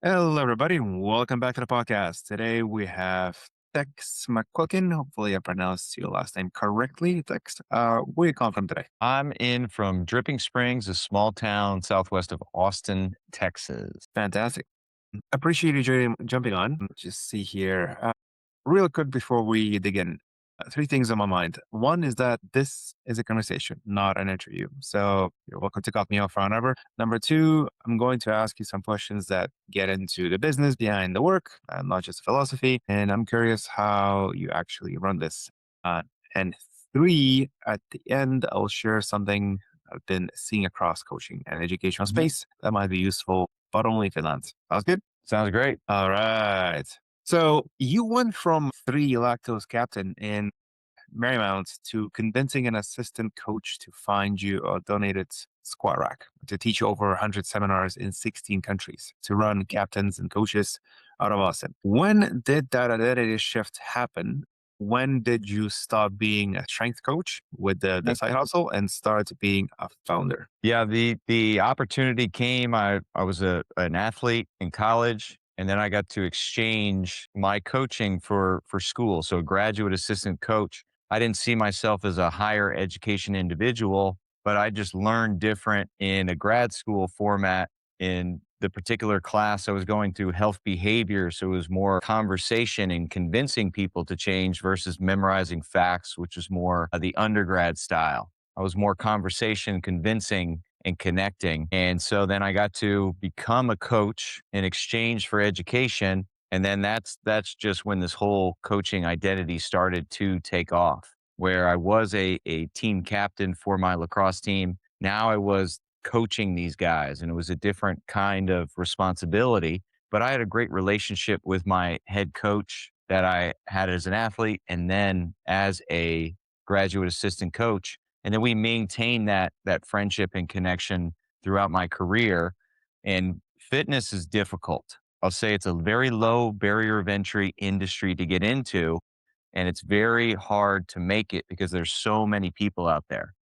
Hello, everybody, and welcome back to the podcast. Today we have Tex McQuilkin. Hopefully, I pronounced your last name correctly. Tex, where you come from today? I'm in from Dripping Springs, a small town southwest of Austin, Texas. Fantastic. Appreciate you jumping on. Just see here, real quick before we dig in. Three things on my mind. One is that this is a conversation, not an interview. So you're welcome to cut me off whenever. Number two, I'm going to ask you some questions that get into the business behind the work, not just philosophy. And I'm curious how you actually run this. And three, at the end, I'll share something I've been seeing across coaching and educational Mhm. space that might be useful, but only if it lands. Sounds good? Sounds great. All right. So you went from three lactose captain in Marymount to convincing an assistant coach to find you a donated squat rack to teach you over 100 seminars in 16 countries to run captains and coaches out of Austin. When did that identity shift happen? When did you stop being a strength coach with the Mm. side hustle and start being a founder? Yeah, the opportunity came. I was an athlete in college, and then I got to exchange my coaching for school. So graduate assistant coach. I didn't see myself as a higher education individual, but I just learned different in a grad school format. In the particular class I was going through, health behavior, so it was more conversation and convincing people to change versus memorizing facts, which was more the undergrad style. I was more conversation, convincing, and connecting. And so then I got to become a coach in exchange for education. And then that's just when this whole coaching identity started to take off, where I was a team captain for my lacrosse team. Now I was coaching these guys, and it was a different kind of responsibility. But I had a great relationship with my head coach that I had as an athlete and then as a graduate assistant coach, and then we maintain that friendship and connection throughout my career. And fitness is difficult. I'll say it's a very low barrier of entry industry to get into, and it's very hard to make it because there's so many people out there.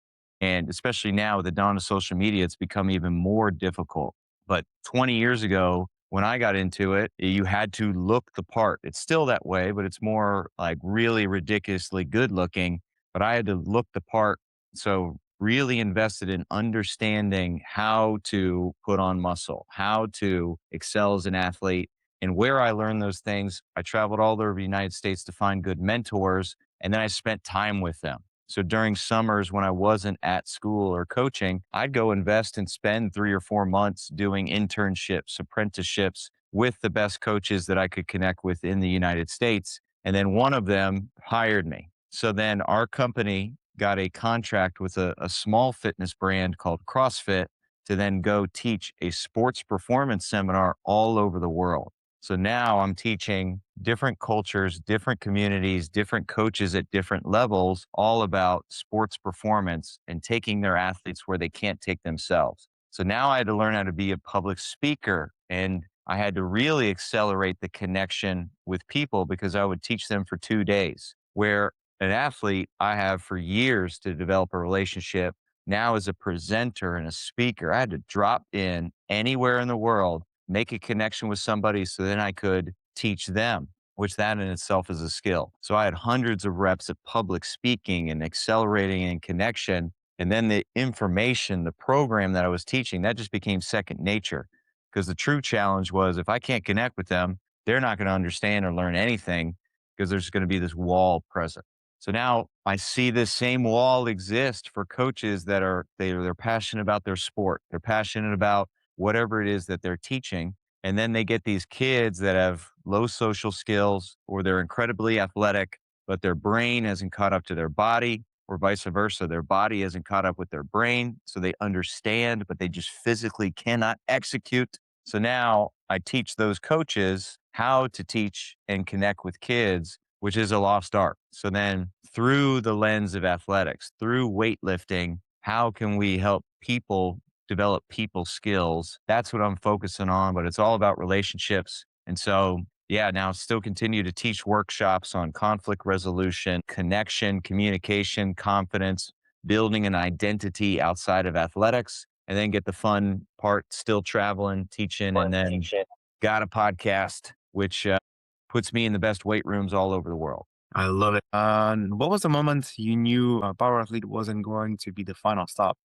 And especially now with the dawn of social media, it's become even more difficult. But 20 years ago, when I got into it, you had to look the part. It's still that way, but it's more like really ridiculously good looking. But I had to look the part. So really invested in understanding how to put on muscle, how to excel as an athlete. And where I learned those things, I traveled all over the United States to find good mentors. And then I spent time with them. So during summers when I wasn't at school or coaching, I'd go invest and spend 3 or 4 months doing internships, apprenticeships with the best coaches that I could connect with in the United States. And then one of them hired me. So then our company got a contract with a small fitness brand called CrossFit to then go teach a sports performance seminar all over the world. So now I'm teaching different cultures, different communities, different coaches at different levels, all about sports performance and taking their athletes where they can't take themselves. So now I had to learn how to be a public speaker, and I had to really accelerate the connection with people because I would teach them for 2 days. Where an athlete, I have for years to develop a relationship. Now, as a presenter and a speaker, I had to drop in anywhere in the world, make a connection with somebody so then I could teach them, which that in itself is a skill. So I had hundreds of reps at public speaking and accelerating and connection. And then the information, the program that I was teaching, that just became second nature. Because the true challenge was if I can't connect with them, they're not going to understand or learn anything because there's going to be this wall present. So now I see this same wall exist for coaches that they're passionate about their sport. They're passionate about whatever it is that they're teaching. And then they get these kids that have low social skills or they're incredibly athletic, but their brain hasn't caught up to their body, or vice versa. Their body hasn't caught up with their brain. So they understand, but they just physically cannot execute. So now I teach those coaches how to teach and connect with kids, which is a lost art. So then through the lens of athletics, through weightlifting, how can we help people develop people skills? That's what I'm focusing on, but it's all about relationships. And so, yeah, now still continue to teach workshops on conflict resolution, connection, communication, confidence, building an identity outside of athletics, and then get the fun part still traveling, teaching, and then got a podcast, which puts me in the best weight rooms all over the world. I love it. What was the moment you knew Power Athlete wasn't going to be the final stop?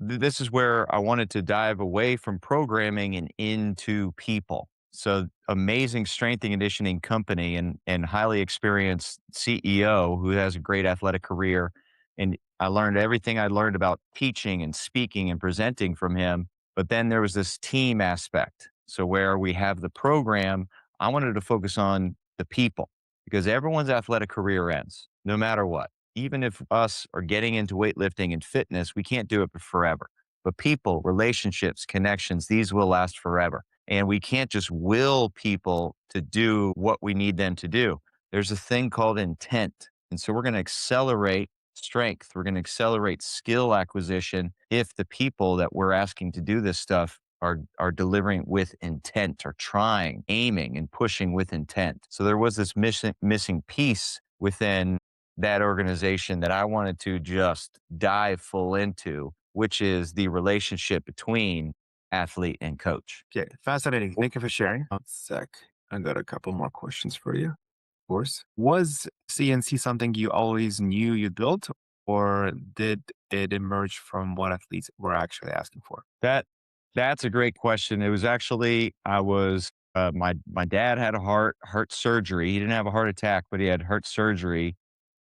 This is where I wanted to dive away from programming and into people. So amazing strength and conditioning company and highly experienced CEO who has a great athletic career. And I learned everything I learned about teaching and speaking and presenting from him. But then there was this team aspect. So where we have the program, I wanted to focus on the people because everyone's athletic career ends no matter what. Even if us are getting into weightlifting and fitness, we can't do it forever. But people, relationships, connections, these will last forever. And we can't just will people to do what we need them to do. There's a thing called intent. And so we're going to accelerate strength. We're going to accelerate skill acquisition if the people that we're asking to do this stuff are delivering with intent, are trying, aiming, and pushing with intent. So there was this missing piece within that organization that I wanted to just dive full into, which is the relationship between athlete and coach. Okay, fascinating. Thank you for sharing. One sec. I got a couple more questions for you. Of course. Was CNC something you always knew you built, or did it emerge from what athletes were actually asking for? That that's a great question. It was actually I was my dad had a heart surgery. He didn't have a heart attack, but he had heart surgery.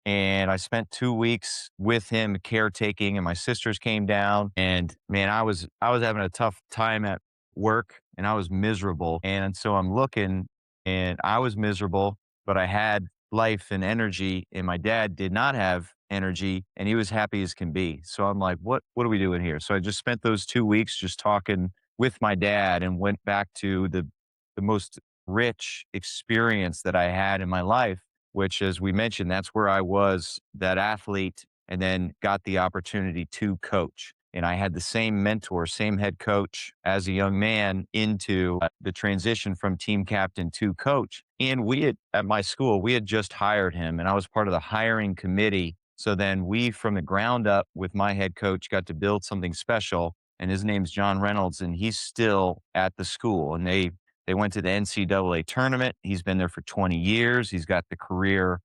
And I spent 2 weeks with him caretaking, and my sisters came down, and man, I was having a tough time at work, and I was miserable, and so I'm looking, and I was miserable, but I had life and energy, and my dad did not have energy, and he was happy as can be. So I'm like, "What are we doing here?" So I just spent those 2 weeks just talking with my dad and went back to the most rich experience that I had in my life, which, as we mentioned, that's where I was that athlete and then got the opportunity to coach. And I had the same mentor, same head coach as a young man into the transition from team captain to coach. And we had, at my school, we had just hired him and I was part of the hiring committee. So then we, from the ground up with my head coach, got to build something special. And his name's John Reynolds, and he's still at the school. And they went to the NCAA tournament. He's been there for 20 years. He's got the career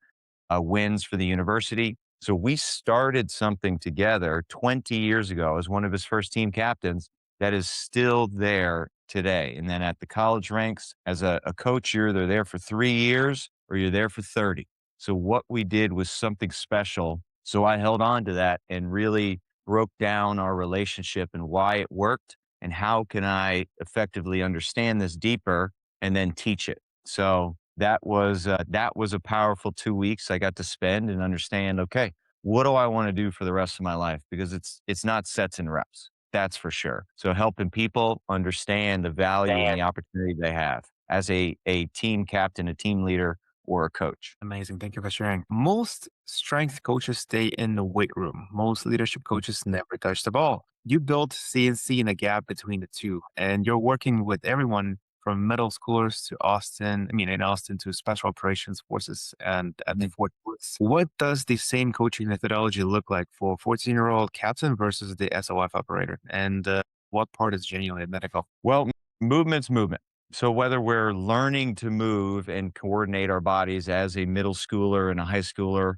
wins for the university. So we started something together 20 years ago as one of his first team captains that is still there today. And then at the college ranks, as a coach, you're either there for 3 years or you're there for 30. So what we did was something special. So I held on to that and really broke down our relationship and why it worked and how can I effectively understand this deeper and then teach it. So that was a powerful 2 weeks I got to spend and understand, okay, what do I want to do for the rest of my life? Because it's not sets and reps. That's for sure. So helping people understand the value and the opportunity they have as a team captain, a team leader, or a coach. Amazing. Thank you for sharing. Most strength coaches stay in the weight room. Most leadership coaches never touch the ball. You built CNC in a gap between the two, and you're working with everyone from middle schoolers to Austin. I mean, in Austin to special operations forces and at the Fort Bliss. What does the same coaching methodology look like for a 14-year-old captain versus the SOF operator? And what part is genuinely medical? Well, movement's movement. So whether we're learning to move and coordinate our bodies as a middle schooler and a high schooler,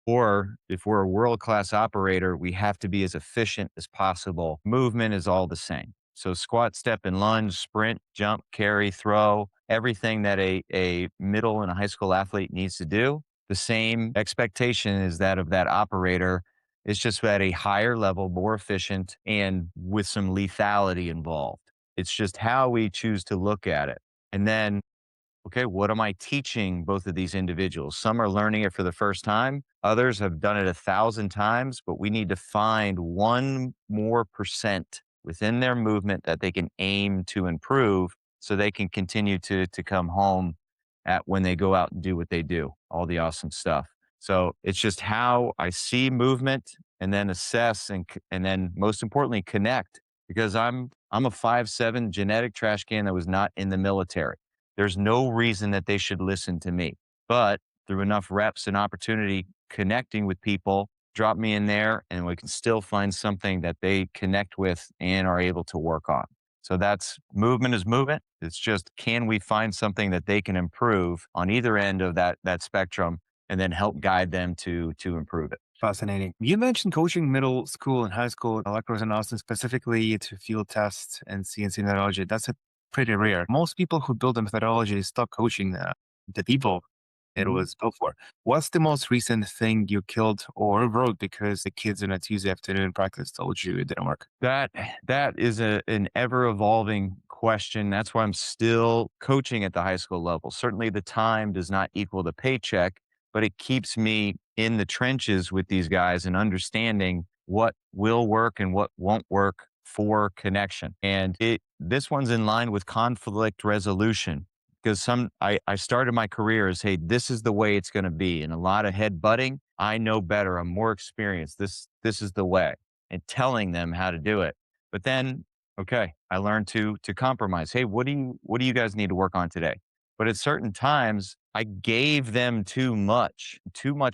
or if we're a world-class operator, we have to be as efficient as possible. Movement is all the same. So squat, step, and lunge, sprint, jump, carry, throw, everything that a middle and a high school athlete needs to do. The same expectation is that of that operator. It's just at a higher level, more efficient, and with some lethality involved. It's just how we choose to look at it. And then, okay, what am I teaching both of these individuals? Some are learning it for the first time. Others have done it 1,000 times, but we need to find 1 more % within their movement that they can aim to improve so they can continue to come home at when they go out and do what they do, all the awesome stuff. So it's just how I see movement and then assess and then most importantly connect because I'm a 5'7" genetic trash can that was not in the military. There's no reason that they should listen to me. But through enough reps and opportunity connecting with people, drop me in there and we can still find something that they connect with and are able to work on. So that's movement is movement. It's just, can we find something that they can improve on either end of that spectrum, and then help guide them to improve it. Fascinating. You mentioned coaching middle school and high school electors in Austin specifically to field tests and CNC methodology. That's a pretty rare. Most people who build a methodology stop coaching the people it Mhm. was built for. What's the most recent thing you killed or wrote because the kids in a Tuesday afternoon practice told you it didn't work? That that is an ever evolving question. That's why I'm still coaching at the high school level. Certainly the time does not equal the paycheck, but it keeps me in the trenches with these guys and understanding what will work and what won't work for connection. And this one's in line with conflict resolution, because I started my career as, hey, this is the way it's going to be. And a lot of head butting. I know better. I'm more experienced. This is the way, and telling them how to do it. But then, okay, I learned to compromise. Hey, what do you guys need to work on today? But at certain times, I gave them too much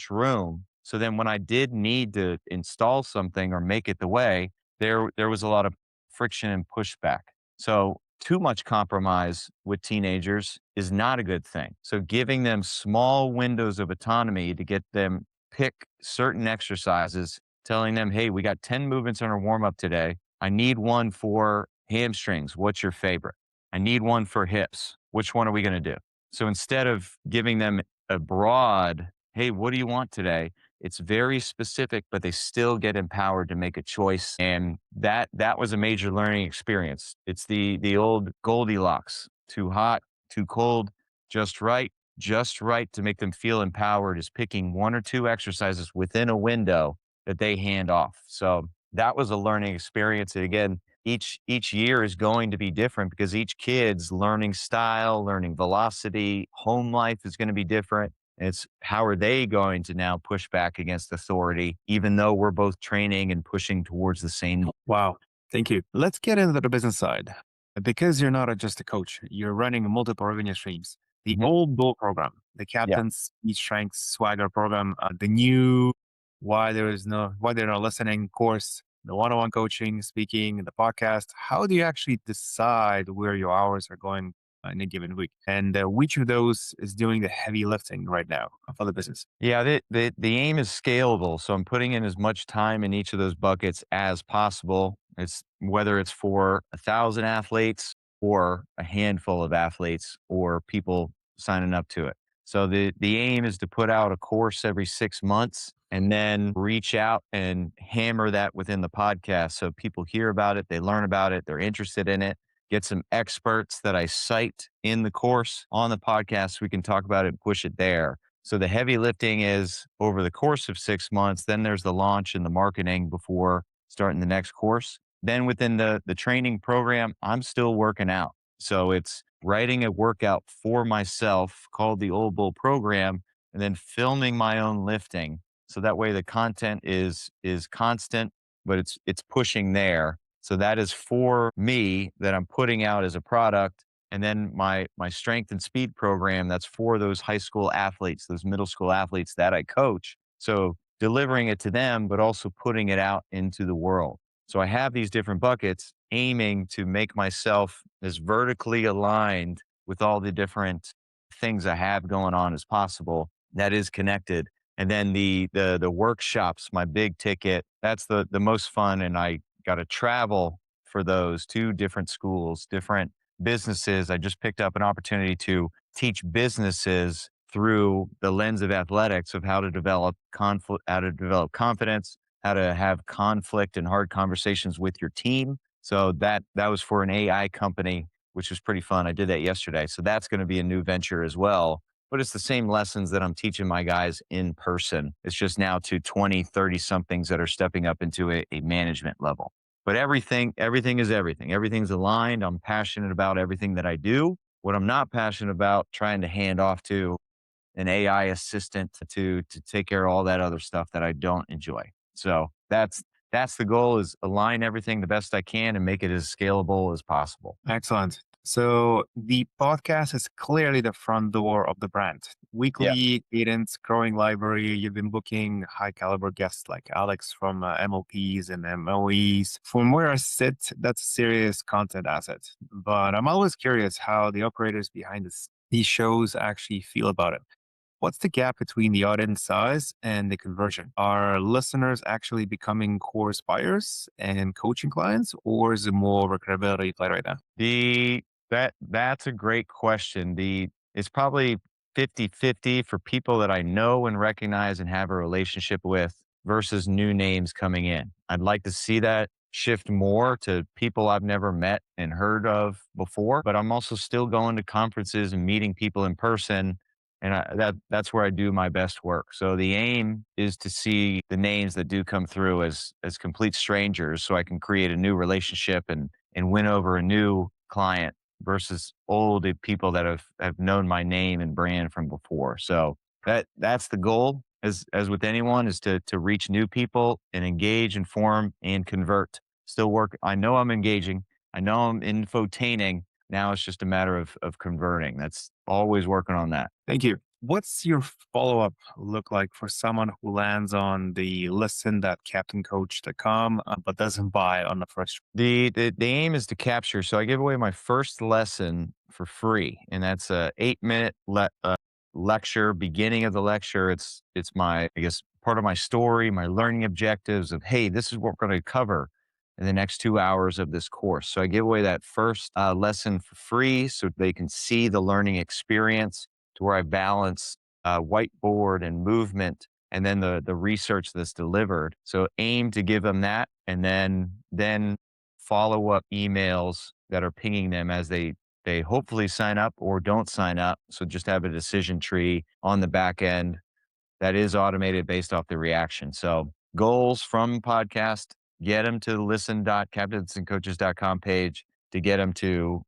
room. So then when I did need to install something or make it the way, there was a lot of friction and pushback. So too much compromise with teenagers is not a good thing. So giving them small windows of autonomy to get them pick certain exercises, telling them, hey, we got 10 movements on our warm up today. I need one for hamstrings. What's your favorite? I need one for hips. Which one are we going to do? So instead of giving them a broad, hey, what do you want today? It's very specific, but they still get empowered to make a choice. And that was a major learning experience. It's the old Goldilocks, too hot, too cold, just right, just right to make them feel empowered is picking one or two exercises within a window that they hand off. So that was a learning experience. And again, each year is going to be different because each kid's learning style, learning velocity, home life is going to be different. And it's, how are they going to now push back against authority, even though we're both training and pushing towards the same. Wow. Thank you. Let's get into the business side. Because you're not just a coach, you're running multiple revenue streams. The Mhm. old Bull program, the Yeah. Captain's Speed Strength Swagger program, the new Why They're Not Listening course, the one-on-one coaching, speaking, the podcast. How do you actually decide where your hours are going in a given week? And which of those is doing the heavy lifting right now for the business? Yeah, the aim is scalable, so I'm putting in as much time in each of those buckets as possible. It's whether it's for 1,000 athletes or a handful of athletes or people signing up to it. So the aim is to put out a course every 6 months and then reach out and hammer that within the podcast so people hear about it, they learn about it, they're interested in it. Get some experts that I cite in the course on the podcast so we can talk about it and push it there. So the heavy lifting is over the course of 6 months. Then there's the launch and the marketing before starting the next course. Then within the training program, I'm still working out. So it's writing a workout for myself called the Old Bull program, and then filming my own lifting. So that way the content is constant, but it's pushing there. So that is for me that I'm putting out as a product. And then my strength and speed program, that's for those high school athletes, those middle school athletes that I coach. So delivering it to them, but also putting it out into the world. So I have these different buckets aiming to make myself as vertically aligned with all the different things I have going on as possible that is connected. And then the workshops, my big ticket, that's the most fun. And I got to travel for those to different schools, different businesses. I just picked up an opportunity to teach businesses through the lens of athletics of how to develop conflict, how to develop confidence, how to have conflict and hard conversations with your team. So that was for an AI company, which was pretty fun. I did that yesterday. So that's going to be a new venture as well. But it's the same lessons that I'm teaching my guys in person. It's just now to 20, 30 somethings that are stepping up into a management level. But everything is everything. Everything's aligned. I'm passionate about everything that I do. What I'm not passionate about, trying to hand off to an AI assistant to take care of all that other stuff that I don't enjoy. So that's the goal, is align everything the best I can and make it as scalable as possible. Excellent. So the podcast is clearly the front door of the brand. Yeah. Weekly cadence, growing library. You've been booking high caliber guests like Alex from MLPs and MOEs. From where I sit, that's a serious content asset. But I'm always curious how the operators behind these shows actually feel about it. What's the gap between the audience size and the conversion? Are listeners actually becoming course buyers and coaching clients, or is it more of a credibility play right now? The that's a great question. It's probably 50-50 for people that I know and recognize and have a relationship with versus new names coming in. I'd like to see that shift more to people I've never met and heard of before, but I'm also still going to conferences and meeting people in person. And that's where I do my best work. So the aim is to see the names that do come through as complete strangers, so I can create a new relationship and win over a new client versus old people that have known my name and brand from before. So that's the goal, as with anyone, is to reach new people and engage, inform, and convert. Still work. I know I'm engaging. I know I'm infotaining. Now it's just a matter of converting. That's always working on that. Thank you. What's your follow up look like for someone who lands on the listen.captaincoach.com but doesn't buy on the first? The aim is to capture. So I give away my first lesson for free, and that's a 8 minute lecture. Beginning of the lecture, it's my, I guess, part of my story, my learning objectives of, hey, this is what we're going to cover in the next 2 hours of this course. So I give away that first lesson for free, so they can see the learning experience, to where I balance whiteboard and movement, and then the research that's delivered. So aim to give them that, and then follow up emails that are pinging them as they hopefully sign up or don't sign up. So just have a decision tree on the back end that is automated based off the reaction. So goals from podcast, get them to the listen.captainsandcoaches.com page to get them to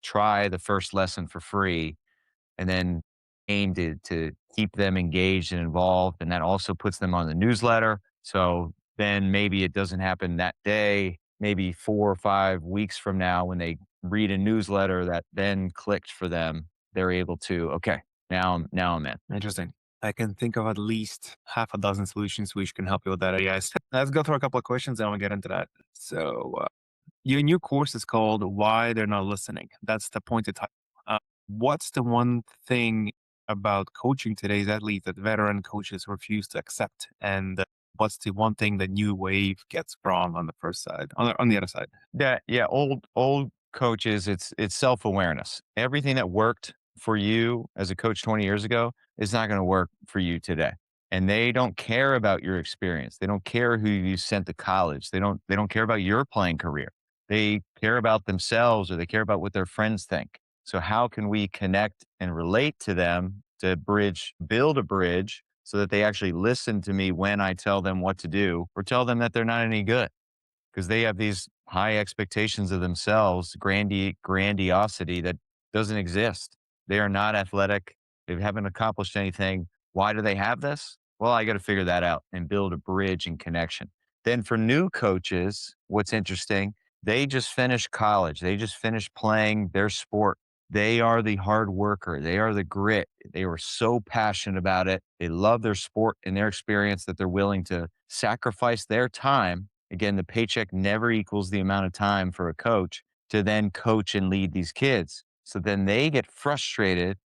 try the first lesson for free, and then aim to keep them engaged and involved. And that also puts them on the newsletter. So then maybe it doesn't happen that day, maybe 4 or 5 weeks from now, when they read a newsletter that then clicked for them, they're able to, okay, now I'm in. Interesting. I can think of at least half a dozen solutions which can help you with that. Yes. Let's go through a couple of questions and we'll get into that. So, your new course is called Why They're Not Listening. That's the pointed title. What's the one thing about coaching today's athletes that veteran coaches refuse to accept? And what's the one thing that new wave gets wrong on the first side, on the other side? Yeah, old coaches, it's self-awareness. Everything that worked for you as a coach 20 years ago is not gonna work for you today. And they don't care about your experience. They don't care who you sent to college. They don't care about your playing career. They care about themselves, or they care about what their friends think. So how can we connect and relate to them to build a bridge so that they actually listen to me when I tell them what to do, or tell them that they're not any good? Because they have these high expectations of themselves, grandiosity that doesn't exist. They are not athletic. They haven't accomplished anything. Why do they have this? Well, I got to figure that out and build a bridge and connection. Then for new coaches, what's interesting, they just finished college. They just finished playing their sport. They are the hard worker. They are the grit. They were so passionate about it. They love their sport and their experience that they're willing to sacrifice their time. Again, the paycheck never equals the amount of time for a coach to then coach and lead these kids. So then they get frustrated.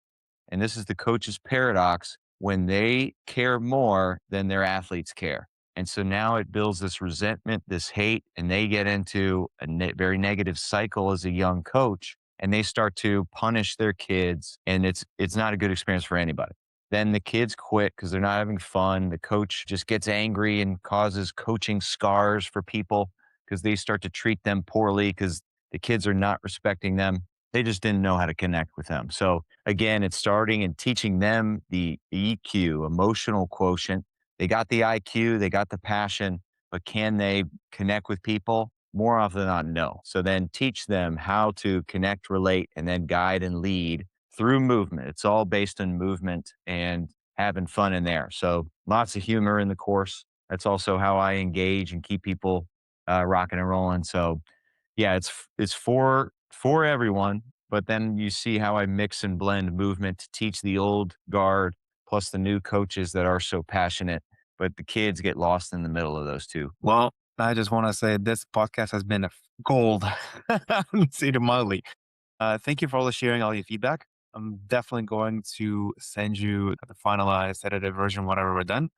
And this is the coach's paradox, when they care more than their athletes care. And so now it builds this resentment, this hate, and they get into a very negative cycle as a young coach, and they start to punish their kids. And it's not a good experience for anybody. Then the kids quit because they're not having fun. The coach just gets angry and causes coaching scars for people because they start to treat them poorly because the kids are not respecting them. They just didn't know how to connect with them. So again, it's starting and teaching them the EQ, emotional quotient. They got the IQ, they got the passion, but can they connect with people? More often than not, no. So then teach them how to connect, relate, and then guide and lead through movement. It's all based on movement and having fun in there. So lots of humor in the course. That's also how I engage and keep people rocking and rolling. So yeah, it's for everyone. But then you see how I mix and blend movement to teach the old guard plus the new coaches that are so passionate, but the kids get lost in the middle of those two. Well, I just want to say this podcast has been a gold, to say it mildly. Thank you for all the sharing, all your feedback. I'm definitely going to send you the finalized edited version whenever we're done.